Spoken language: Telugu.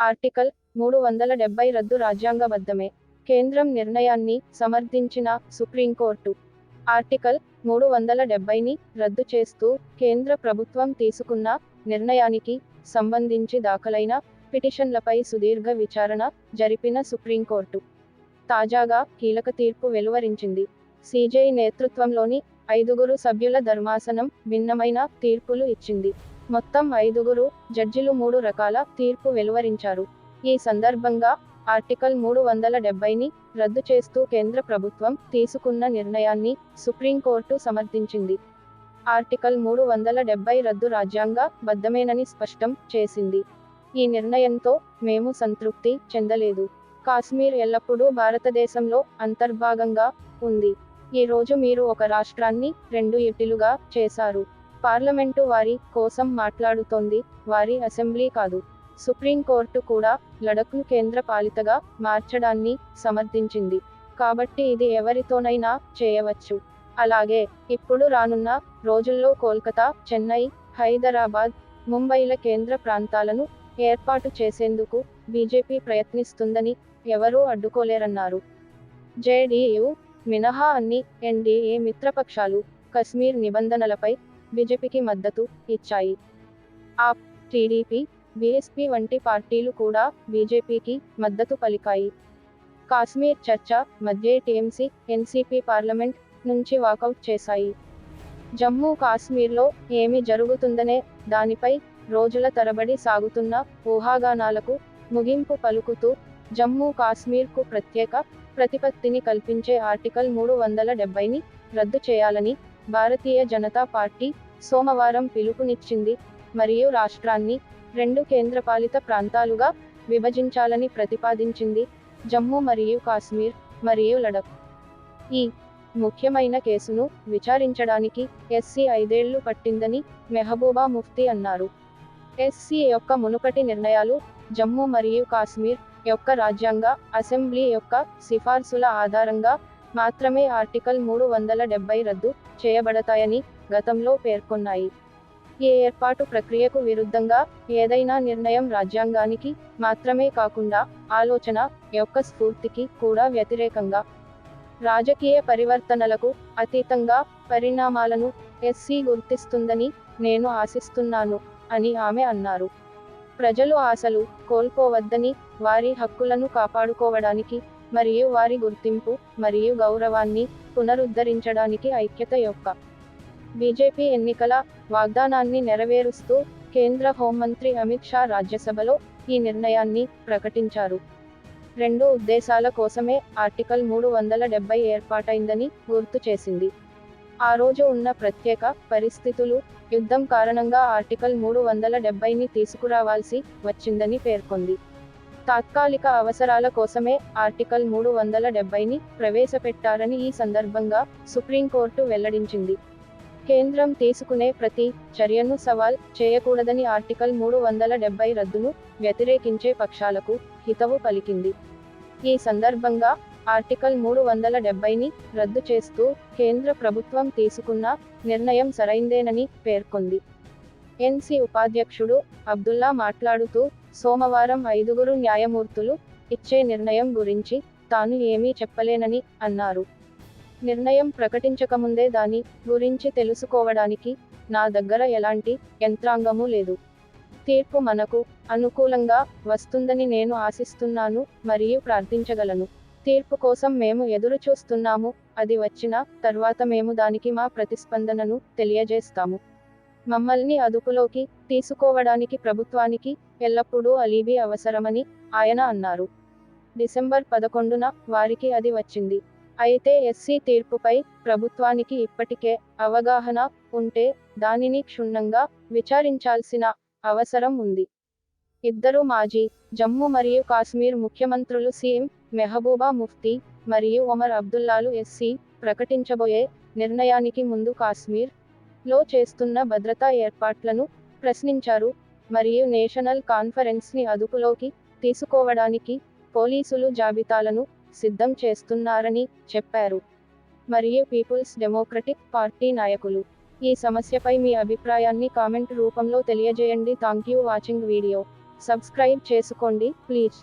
ఆర్టికల్ 370 రద్దు రాజ్యాంగబద్ధమే. కేంద్రం నిర్ణయాన్ని సమర్థించిన సుప్రీంకోర్టు ఆర్టికల్ 370ని రద్దు చేస్తూ కేంద్ర ప్రభుత్వం తీసుకున్న నిర్ణయానికి సంబంధించి దాఖలైన పిటిషన్లపై సుదీర్ఘ విచారణ జరిపిన సుప్రీంకోర్టు తాజాగా కీలక తీర్పు వెలువరించింది. సిజేఐ నేతృత్వంలోని 5 సభ్యుల ధర్మాసనం భిన్నమైన తీర్పులు ఇచ్చింది. మొత్తం 5 జడ్జిలు 3 రకాల తీర్పు వెలువరించారు. ఈ సందర్భంగా ఆర్టికల్ 370ని రద్దు చేస్తూ కేంద్ర ప్రభుత్వం తీసుకున్న నిర్ణయాన్ని సుప్రీంకోర్టు సమర్థించింది. ఆర్టికల్ 370 రద్దు రాజ్యాంగ బద్ధమేనని స్పష్టం చేసింది. ఈ నిర్ణయంతో మేము సంతృప్తి చెందలేదు. కాశ్మీర్ ఎల్లప్పుడూ భారతదేశంలో అంతర్భాగంగా ఉంది. ఈ రోజు మీరు ఒక రాష్ట్రాన్ని 2 ఇటిలుగా చేశారు. పార్లమెంటు వారి కోసం మాట్లాడుతోంది, వారి అసెంబ్లీ కాదు. సుప్రీంకోర్టు కూడా లడఖ్ను కేంద్ర పాలితగా మార్చడాన్ని సమర్థించింది. కాబట్టి ఇది ఎవరితోనైనా చేయవచ్చు. అలాగే ఇప్పుడు రానున్న రోజుల్లో కోల్కతా, చెన్నై, హైదరాబాద్, ముంబైల కేంద్ర ప్రాంతాలను ఏర్పాటు చేసేందుకు బీజేపీ ప్రయత్నిస్తుందని ఎవరూ అడ్డుకోలేరన్నారు. జేడీయూ మినహా అన్ని ఎన్డీఏ మిత్రపక్షాలు కశ్మీర్ నిబంధనలపై బీజేపీకి మద్దతు ఇచ్చాయి. ఆప్, టీడీపీ, బీఎస్పీ వంటి పార్టీలు కూడా బీజేపీకి మద్దతు పలికాయి. కాశ్మీర్ చర్చ మధ్యే టీఎంసీ, ఎన్సీపీ పార్లమెంట్ నుంచి వాకౌట్ చేశాయి. జమ్మూ కాశ్మీర్లో ఏమి జరుగుతుందనే దానిపై రోజుల తరబడి సాగుతున్న ఊహాగానాలకు ముగింపు పలుకుతూ జమ్మూ కాశ్మీర్కు ప్రత్యేక ప్రతిపత్తిని కల్పించే ఆర్టికల్ 370ని రద్దు చేయాలని భారతీయ జనతా పార్టీ సోమవారం పిలుపునిచ్చింది మరియు రాష్ట్రాన్ని 2 కేంద్రపాలిత ప్రాంతాలుగా విభజించాలని ప్రతిపాదించింది. జమ్మూ మరియు కాశ్మీర్ మరియు లడఖ్ ఈ ముఖ్యమైన కేసును విచారించడానికి ఎస్సీ 5 ఏళ్లు పట్టిందని మెహబూబా ముఫ్తీ అన్నారు. ఎస్సీ యొక్క మునుపటి నిర్ణయాలు జమ్మూ మరియు కాశ్మీర్ యొక్క రాజ్యాంగ అసెంబ్లీ యొక్క సిఫార్సుల ఆధారంగా మాత్రమే ఆర్టికల్ 370 రద్దు చేయబడతాయని గతంలో పేర్కొన్నాయి. ఈ ఏర్పాటు ప్రక్రియకు విరుద్ధంగా ఏదైనా నిర్ణయం రాజ్యాంగానికి మాత్రమే కాకుండా ఆలోచన యొక్క స్ఫూర్తికి కూడా వ్యతిరేకంగా, రాజకీయ పరివర్తనలకు అతీతంగా పరిణామాలను ఎస్సీ గుర్తిస్తుందని నేను ఆశిస్తున్నాను అని ఆమె అన్నారు. ప్రజలు ఆశలు కోల్పోవద్దని, వారి హక్కులను కాపాడుకోవడానికి మరియు వారి గుర్తింపు మరియు గౌరవాన్ని పునరుద్ధరించడానికి ఐక్యత యొక్క బీజేపీ ఎన్నికల వాగ్దానాన్ని నెరవేరుస్తూ కేంద్ర హోంమంత్రి అమిత్ షా రాజ్యసభలో ఈ నిర్ణయాన్ని ప్రకటించారు. 2 ఉద్దేశాల కోసమే ఆర్టికల్ 370 ఏర్పాటైందని గుర్తు చేసింది. ఆ రోజు ఉన్న ప్రత్యేక పరిస్థితులు, యుద్ధం కారణంగా ఆర్టికల్ 370ని తీసుకురావాల్సి వచ్చిందని పేర్కొంది. తాత్కాలిక అవసరాల కోసమే ఆర్టికల్ 370ని ప్రవేశపెట్టారని ఈ సందర్భంగా సుప్రీంకోర్టు వెల్లడించింది. కేంద్రం తీసుకునే ప్రతి చర్యను సవాల్ చేయకూడదని ఆర్టికల్ 370 రద్దును వ్యతిరేకించే పక్షాలకు హితవు పలికింది. ఈ సందర్భంగా ఆర్టికల్ 370ని రద్దు చేస్తూ కేంద్ర ప్రభుత్వం తీసుకున్న నిర్ణయం సరైందేనని పేర్కొంది. ఎన్సీ ఉపాధ్యక్షుడు అబ్దుల్లా మాట్లాడుతూ సోమవారం 5 న్యాయమూర్తులు ఇచ్చే నిర్ణయం గురించి తాను ఏమీ చెప్పలేనని అన్నారు. నిర్ణయం ప్రకటించకముందే దాని గురించి తెలుసుకోవడానికి నా దగ్గర ఎలాంటి యంత్రాంగమూ లేదు. తీర్పు మనకు అనుకూలంగా వస్తుందని నేను ఆశిస్తున్నాను మరియు ప్రార్థించగలను. తీర్పు కోసం మేము ఎదురుచూస్తున్నాము. అది వచ్చిన తర్వాత మేము దానికి మా ప్రతిస్పందనను తెలియజేస్తాము. మమ్మల్ని అదుపులోకి తీసుకోవడానికి ప్రభుత్వానికి ఎల్లప్పుడూ అలీబీ అవసరమని ఆయన అన్నారు. డిసెంబర్ 11న వారికి అది వచ్చింది. అయితే ఎస్సీ తీర్పుపై ప్రభుత్వానికి ఇప్పటికే అవగాహన ఉంటే దానిని క్షుణ్ణంగా విచారించాల్సిన అవసరం ఉంది. 2 మాజీ జమ్మూ మరియు కాశ్మీర్ ముఖ్యమంత్రులు సీఎం మెహబూబా ముఫ్తీ మరియు ఒమర్ అబ్దుల్లాలు ఎస్సీ ప్రకటించబోయే నిర్ణయానికి ముందు కాశ్మీర్ లో చేస్తున్న భద్రతా ఏర్పాట్లను ప్రశ్నించారు మరియు నేషనల్ కాన్ఫరెన్స్ని అదుపులోకి తీసుకోవడానికి పోలీసులు జాబితాలను సిద్ధం చేస్తున్నారని చెప్పారు. మరియు పీపుల్స్ డెమోక్రటిక్ పార్టీ నాయకులు ఈ సమస్యపై మీ అభిప్రాయాన్ని కామెంట్ రూపంలో తెలియజేయండి. Thank you watching video. సబ్స్క్రైబ్ చేసుకోండి ప్లీజ్.